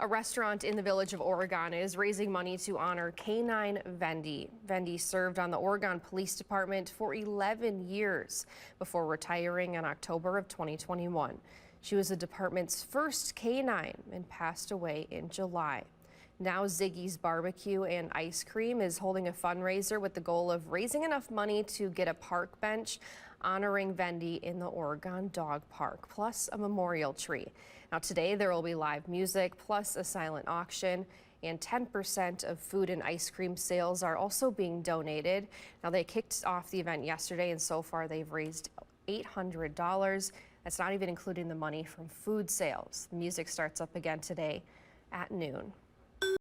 A restaurant in the village of Oregon is raising money to honor K-9 Vende. Vende served on the Oregon Police Department for 11 years before retiring in October of 2021. She was the department's first K-9 and passed away in July. Now Ziggy's Barbecue and Ice Cream is holding a fundraiser with the goal of raising enough money to get a park bench honoring Vende in the Oregon Dog Park, plus a memorial tree. Now today there will be live music plus a silent auction, and 10% of food and ice cream sales are also being donated. Now they kicked off the event yesterday and so far they've raised $800. That's not even including the money from food sales. The music starts up again today at noon.